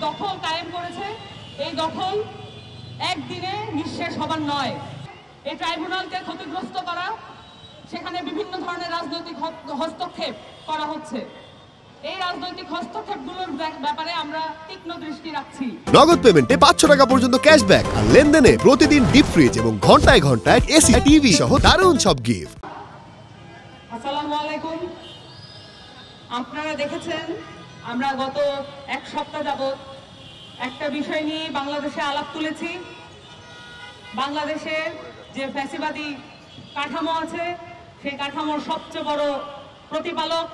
দখল কায়েম করেছে, এই দখল একদিনে নিঃশেষ হবার নয়। এই ট্রাইব্যুনালকে ক্ষতিগ্রস্ত করা, সেখানে বিভিন্ন ধরনের রাজনৈতিক হস্তক্ষেপ করা হচ্ছে। এই রাজনৈতিক হস্তক্ষেপগুলোর ব্যাপারে আমরা তীক্ষ্ণ দৃষ্টি রাখছি। নগদ পেমেন্টে 500 টাকা পর্যন্ত ক্যাশব্যাক আর লেনদেনে প্রতিদিন ডিপ ফ্রিজ এবং ঘন্টায় ঘন্টায় এসি টিভি সহ দারুণ সব গিফট। আসসালামু আলাইকুম। আপনারা দেখেছেন আমরা গত এক সপ্তাহ যাবত একটা বিষয় নিয়ে বাংলাদেশে আলাপ তুলেছি। বাংলাদেশের যে ফ্যাসিবাদী কাঠামো আছে, সেই কাঠামোর সবচেয়ে বড় প্রতিপালক,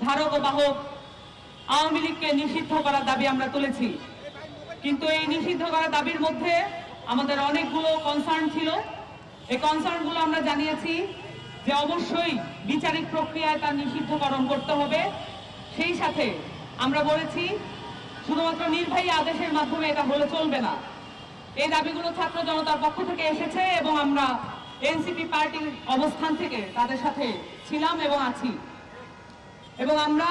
ধারক ও বাহক আওয়ামী লীগকে নিষিদ্ধ করার দাবি আমরা তুলেছি। কিন্তু এই নিষিদ্ধ করার দাবির মধ্যে আমাদের অনেকগুলো কনসার্ন ছিল। এই কনসার্নগুলো আমরা জানিয়েছি যে অবশ্যই বিচারিক প্রক্রিয়ায় তার নিষিদ্ধকরণ করতে হবে। সেই সাথে আমরা বলেছি শুধুমাত্র নির্বাহী আদেশের মাধ্যমে এটা হলে চলবে না। এই দাবিগুলো ছাত্র জনতার পক্ষ থেকে এসেছে এবং আমরা এনসিপি পার্টির অবস্থান থেকে তাদের সাথে ছিলাম এবং আছি। এবং আমরা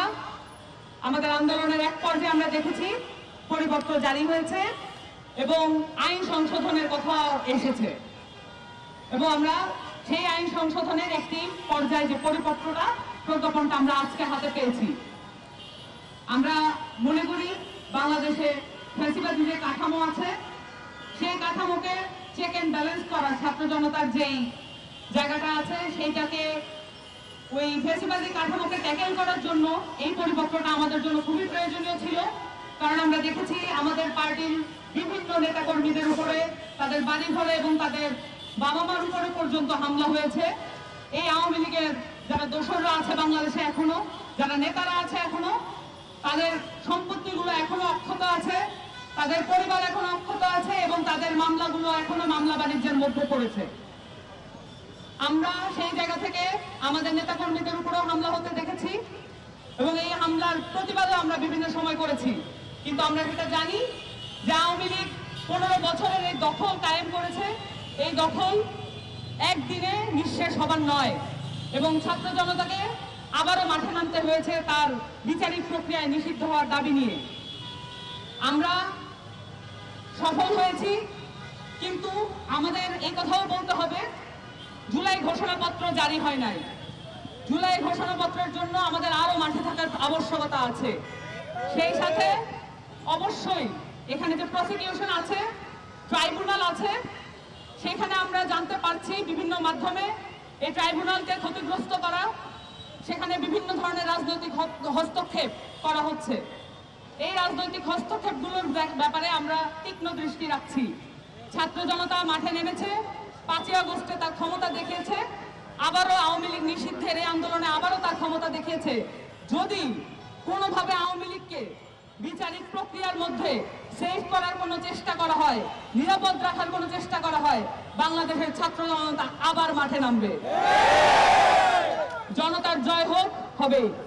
আমাদের আন্দোলনের এক পর্যায়ে আমরা দেখেছি পরিপত্র জারি হয়েছে এবং আইন সংশোধনের কথা এসেছে, এবং আমরা সেই আইন সংশোধনের একটি পর্যায়ে যে পরিপত্রটা, প্রজ্ঞাপনটা আমরা আজকে হাতে পেয়েছি। আমরা মনে করি বাংলাদেশে ফ্যাসিবাদী যে কাঠামো আছে, সেই কাঠামোকে চেক অ্যান্ড ব্যালেন্স করা, ছাত্র জনতার যেই জায়গাটা আছে সেইটাকে, ওই ফ্যাসিবাদী কাঠামোকে ট্যাকেল করার জন্য এই পরিপত্রটা আমাদের জন্য খুবই প্রয়োজনীয় ছিল। কারণ আমরা দেখেছি আমাদের পার্টির বিভিন্ন নেতাকর্মীদের উপরে, তাদের বাড়ি ঘরে এবং তাদের বাবা মার উপরে পর্যন্ত হামলা হয়েছে। এই আওয়ামী লীগের যারা দোসররা আছে বাংলাদেশে এখনো, যারা নেতারা আছে এখনো, তাদের সম্পত্তিগুলো এখনো অক্ষত আছে, তাদের পরিবার এখনো অক্ষত আছে এবং তাদের মামলাগুলো এখনো মামলা বাণিজ্যের মধ্যে পড়েছে। আমরা সেই জায়গা থেকে আমাদের নেতাকর্মীদের উপরেও হামলা হতে দেখেছি এবং এই হামলার প্রতিবাদও আমরা বিভিন্ন সময় করেছি। কিন্তু আমরা যেটা জানি যে আওয়ামী লীগ 15 বছরের এই দখল কায়েম করেছে, এই দখল একদিনে নিঃশেষ হবার নয় এবং ছাত্র জনতাকে আবারও মাঠে নামতে হয়েছে তার বিচারিক প্রক্রিয়ায় নিষিদ্ধ হওয়ার দাবি নিয়ে। আমরা সফল হয়েছি, কিন্তু আমাদের এই কথাও বলতে হবে জুলাই ঘোষণাপত্র জারি হয় নাই। জুলাই ঘোষণাপত্রের জন্য আমাদের আরো মাঠে থাকার আবশ্যকতা আছে। সেই সাথে অবশ্যই এখানে যে প্রসিকিউশন আছে, ট্রাইব্যুনাল আছে, সেখানে আমরা জানতে পারছি বিভিন্ন মাধ্যমে এই ট্রাইব্যুনালকে ক্ষতিগ্রস্ত করা, সেখানে বিভিন্ন ধরনের রাজনৈতিক হস্তক্ষেপ করা হচ্ছে। এই রাজনৈতিক হস্তক্ষেপগুলোর ব্যাপারে আমরা তীক্ষ্ণ দৃষ্টি রাখছি। ছাত্র জনতা মাঠে নেমেছে, 5ই আগস্টে তার ক্ষমতা দেখিয়েছে, আবারও আওয়ামী লীগ নিষিদ্ধের এই আন্দোলনে আবারও তার ক্ষমতা দেখিয়েছে। যদি কোনোভাবে আওয়ামী লীগকে বিচারিক প্রক্রিয়ার মধ্যে সেভ করার কোনো চেষ্টা করা হয়, নিরাপদ রাখার কোনো চেষ্টা করা হয়, বাংলাদেশের ছাত্র জনতা আবার মাঠে নামবে। জনতার জয় হোক, হবে।